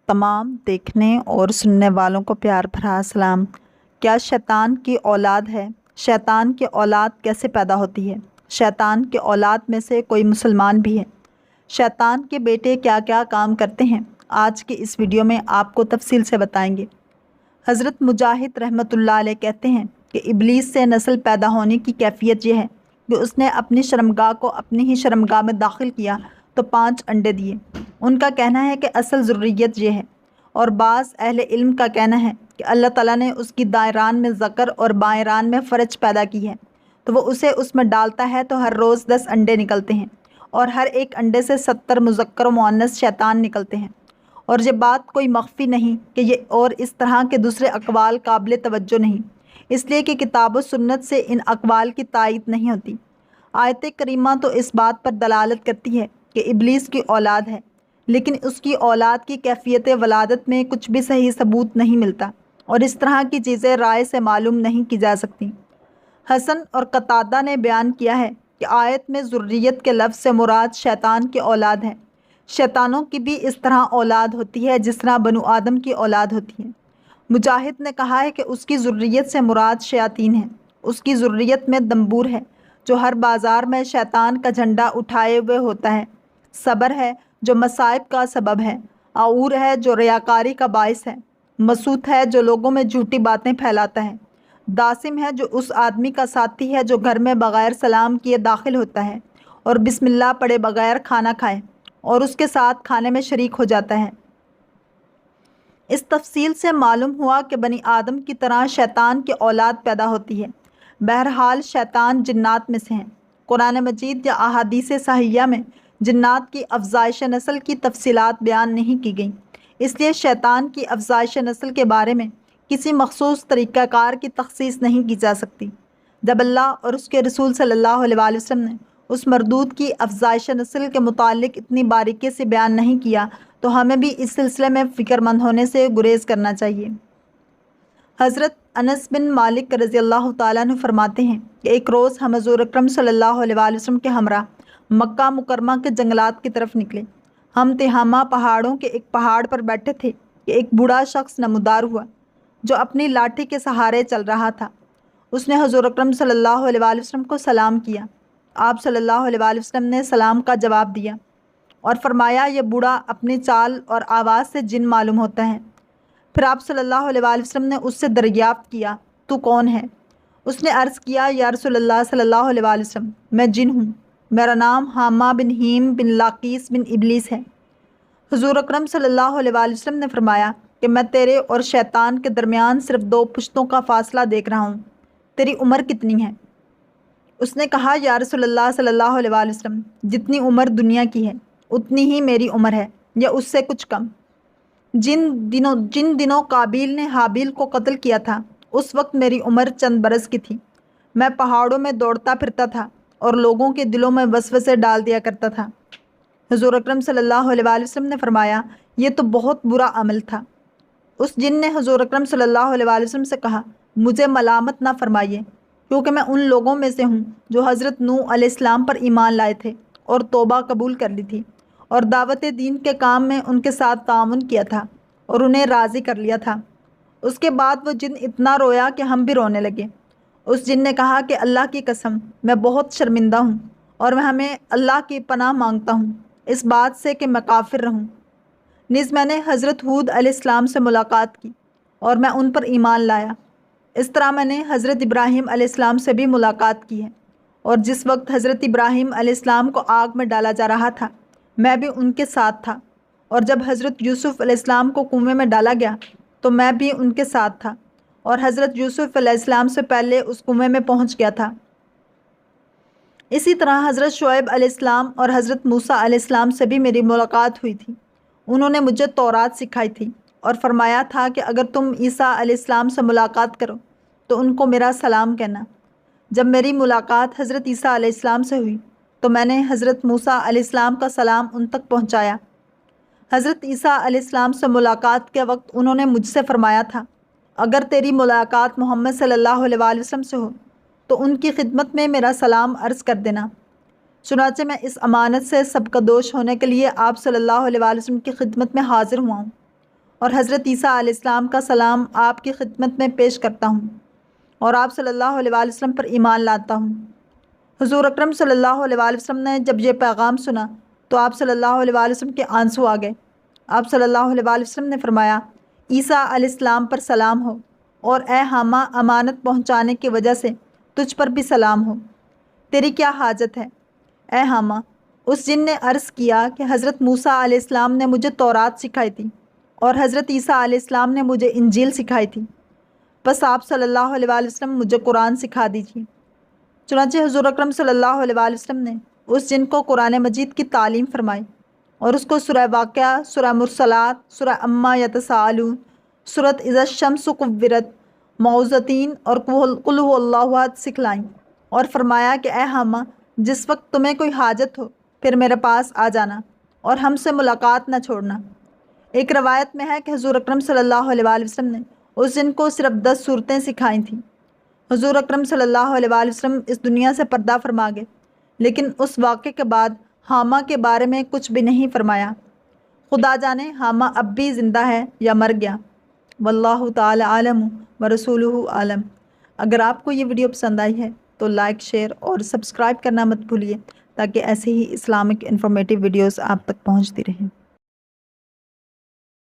تمام دیکھنے اور سننے والوں کو پیار بھرا سلام۔ کیا شیطان کی اولاد ہے؟ شیطان کی اولاد کیسے پیدا ہوتی ہے؟ شیطان کی اولاد میں سے کوئی مسلمان بھی ہے؟ شیطان کے بیٹے کیا کیا کام کرتے ہیں؟ آج کی اس ویڈیو میں آپ کو تفصیل سے بتائیں گے۔ حضرت مجاہد رحمۃ اللہ علیہ کہتے ہیں کہ ابلیس سے نسل پیدا ہونے کی کیفیت یہ ہے کہ اس نے اپنی شرمگاہ کو اپنی ہی شرمگاہ میں داخل کیا تو 5 انڈے دیے۔ ان کا کہنا ہے کہ اصل ضروریت یہ ہے، اور بعض اہل علم کا کہنا ہے کہ اللہ تعالیٰ نے اس کی دائیں ران میں ذکر اور بائیں ران میں فرج پیدا کی ہے، تو وہ اسے اس میں ڈالتا ہے تو ہر روز 10 انڈے نکلتے ہیں، اور ہر ایک انڈے سے 70 مذکر و مؤنث شیطان نکلتے ہیں۔ اور یہ بات کوئی مخفی نہیں کہ یہ اور اس طرح کے دوسرے اقوال قابل توجہ نہیں، اس لیے کہ کتاب و سنت سے ان اقوال کی تائید نہیں ہوتی۔ آیت کریمہ تو اس بات پر دلالت کرتی ہے کہ ابلیس کی اولاد ہے، لیکن اس کی اولاد کی کیفیت ولادت میں کچھ بھی صحیح ثبوت نہیں ملتا، اور اس طرح کی چیزیں رائے سے معلوم نہیں کی جا سکتی۔ حسن اور قتادہ نے بیان کیا ہے کہ آیت میں ذریت کے لفظ سے مراد شیطان کی اولاد ہے۔ شیطانوں کی بھی اس طرح اولاد ہوتی ہے جس طرح بنو آدم کی اولاد ہوتی ہے۔ مجاہد نے کہا ہے کہ اس کی ذریت سے مراد شیاطین ہے۔ اس کی ذریت میں دمبور ہے جو ہر بازار میں شیطان کا جھنڈا اٹھائے ہوئے ہوتا ہے، صبر ہے جو مصائب کا سبب ہے، عور ہے جو ریاکاری کا باعث ہے، مسوت ہے جو لوگوں میں جھوٹی باتیں پھیلاتا ہے، داسم ہے جو اس آدمی کا ساتھی ہے جو گھر میں بغیر سلام کیے داخل ہوتا ہے اور بسم اللہ پڑھے بغیر کھانا کھائے اور اس کے ساتھ کھانے میں شریک ہو جاتا ہے۔ اس تفصیل سے معلوم ہوا کہ بنی آدم کی طرح شیطان کی اولاد پیدا ہوتی ہے۔ بہرحال شیطان جنات میں سے ہیں۔ قرآن مجید یا احادیث صحیحہ میں جنات کی افزائش نسل کی تفصیلات بیان نہیں کی گئیں، اس لیے شیطان کی افزائش نسل کے بارے میں کسی مخصوص طریقہ کار کی تخصیص نہیں کی جا سکتی۔ جب اللہ اور اس کے رسول صلی اللہ علیہ وآلہ وسلم نے اس مردود کی افزائش نسل کے متعلق اتنی باریکی سے بیان نہیں کیا تو ہمیں بھی اس سلسلے میں فکر مند ہونے سے گریز کرنا چاہیے۔ حضرت انس بن مالک رضی اللہ تعالیٰ عنہ فرماتے ہیں کہ ایک روز ہم حضور اکرم صلی اللہ علیہ وآلہ وسلم کے ہمراہ مکہ مکرمہ کے جنگلات کی طرف نکلے۔ ہم تہامہ پہاڑوں کے ایک پہاڑ پر بیٹھے تھے کہ ایک بوڑھا شخص نمودار ہوا جو اپنی لاٹھی کے سہارے چل رہا تھا۔ اس نے حضور اکرم صلی اللہ علیہ وآلہ وسلم کو سلام کیا۔ آپ صلی اللہ علیہ وآلہ وسلم نے سلام کا جواب دیا اور فرمایا، یہ بوڑھا اپنی چال اور آواز سے جن معلوم ہوتا ہے۔ پھر آپ صلی اللہ علیہ وآلہ وسلم نے اس سے دریافت کیا، تو کون ہے؟ اس نے عرض کیا، یا رسول اللہ صلی اللہ علیہ وآلہ وسلم، میں جن ہوں، میرا نام حامہ بن ہیم بن لاقیس بن ابلیس ہے۔ حضور اکرم صلی اللہ علیہ وآلہ وسلم نے فرمایا کہ میں تیرے اور شیطان کے درمیان صرف 2 پشتوں کا فاصلہ دیکھ رہا ہوں، تیری عمر کتنی ہے؟ اس نے کہا، یا رسول اللہ صلی اللہ علیہ وآلہ وسلم، جتنی عمر دنیا کی ہے اتنی ہی میری عمر ہے، یا اس سے کچھ کم۔ جن دنوں قابیل نے حابیل کو قتل کیا تھا اس وقت میری عمر چند برس کی تھی۔ میں پہاڑوں میں دوڑتا پھرتا تھا اور لوگوں کے دلوں میں وسوسے ڈال دیا کرتا تھا۔ حضور اکرم صلی اللہ علیہ وآلہ وسلم نے فرمایا، یہ تو بہت برا عمل تھا۔ اس جن نے حضور اکرم صلی اللہ علیہ وآلہ وسلم سے کہا، مجھے ملامت نہ فرمائیے، کیونکہ میں ان لوگوں میں سے ہوں جو حضرت نوح علیہ السلام پر ایمان لائے تھے اور توبہ قبول کر لی تھی، اور دعوت دین کے کام میں ان کے ساتھ تعاون کیا تھا اور انہیں راضی کر لیا تھا۔ اس کے بعد وہ جن اتنا رویا کہ ہم بھی رونے لگے۔ اس جن نے کہا کہ اللہ کی قسم، میں بہت شرمندہ ہوں اور میں ہمیں اللہ کی پناہ مانگتا ہوں اس بات سے کہ میں کافر رہوں۔ نیز میں نے حضرت ہود علیہ السلام سے ملاقات کی اور میں ان پر ایمان لایا۔ اس طرح میں نے حضرت ابراہیم علیہ السلام سے بھی ملاقات کی ہے، اور جس وقت حضرت ابراہیم علیہ السلام کو آگ میں ڈالا جا رہا تھا میں بھی ان کے ساتھ تھا، اور جب حضرت یوسف علیہ السلام کو کنویں میں ڈالا گیا تو میں بھی ان کے ساتھ تھا، اور حضرت یوسف علیہ السلام سے پہلے اس کنویں میں پہنچ گیا تھا۔ اسی طرح حضرت شعیب علیہ السلام اور حضرت موسیٰ علیہ السلام سے بھی میری ملاقات ہوئی تھی۔ انہوں نے مجھے تورات سکھائی تھی اور فرمایا تھا کہ اگر تم عیسیٰ علیہ السلام سے ملاقات کرو تو ان کو میرا سلام کہنا۔ جب میری ملاقات حضرت عیسیٰ علیہ السلام سے ہوئی تو میں نے حضرت موسیٰ علیہ السلام کا سلام ان تک پہنچایا۔ حضرت عیسیٰ علیہ السلام سے ملاقات کے وقت انہوں نے مجھ سے فرمایا تھا، اگر تیری ملاقات محمد صلی اللہ علیہ وآلہ وسلم سے ہو تو ان کی خدمت میں میرا سلام عرض کر دینا۔ چنانچہ میں اس امانت سے سبکدوش ہونے کے لیے آپ صلی اللہ علیہ وآلہ وسلم کی خدمت میں حاضر ہوا ہوں۔ اور حضرت عیسیٰ علیہ السلام کا سلام آپ کی خدمت میں پیش کرتا ہوں اور آپ صلی اللہ علیہ وآلہ وسلم پر ایمان لاتا ہوں۔ حضور اکرم صلی اللہ علیہ وآلہ وسلم نے جب یہ پیغام سنا تو آپ صلی اللہ علیہ وآلہ وسلم کے آنسو آ گئے۔ آپ صلی اللہ علیہ وآلہ وسلم نے فرمایا، عیسیٰ علیہ السلام پر سلام ہو، اور اے حامہ امانت پہنچانے کی وجہ سے تجھ پر بھی سلام ہو۔ تیری کیا حاجت ہے اے حامہ؟ اس جن نے عرض کیا کہ حضرت موسیٰ علیہ السلام نے مجھے تورات سکھائی تھی اور حضرت عیسیٰ علیہ السلام نے مجھے انجیل سکھائی تھی، بس آپ صلی اللہ علیہ وآلہ وسلم مجھے قرآن سکھا دیجیے۔ چنانچہ حضور اکرم صلی اللہ علیہ وآلہ وسلم نے اس جن کو قرآن مجید کی تعلیم فرمائی اور اس کو سورہ واقعہ، سورہ مرسلات، سورہ عما یتساءلون، سورۃ اذا الشمس کورت، معوذتین اور قل هو اللہ احد سکھلائیں اور فرمایا کہ اے حامہ، جس وقت تمہیں کوئی حاجت ہو پھر میرے پاس آ جانا اور ہم سے ملاقات نہ چھوڑنا۔ ایک روایت میں ہے کہ حضور اکرم صلی اللہ علیہ وآلہ وسلم نے اس جن کو صرف 10 صورتیں سکھائی تھیں۔ حضور اکرم صلی اللہ علیہ وآلہ وسلم اس دنیا سے پردہ فرما گئے، لیکن اس واقعے کے بعد حامہ کے بارے میں کچھ بھی نہیں فرمایا۔ خدا جانے حامہ اب بھی زندہ ہے یا مر گیا۔ واللہ تعالی عالم ورسولہ عالم۔ اگر آپ کو یہ ویڈیو پسند آئی ہے تو لائک، شیئر اور سبسکرائب کرنا مت بھولیے تاکہ ایسے ہی اسلامک انفارمیٹیو ویڈیوز آپ تک پہنچتی رہیں۔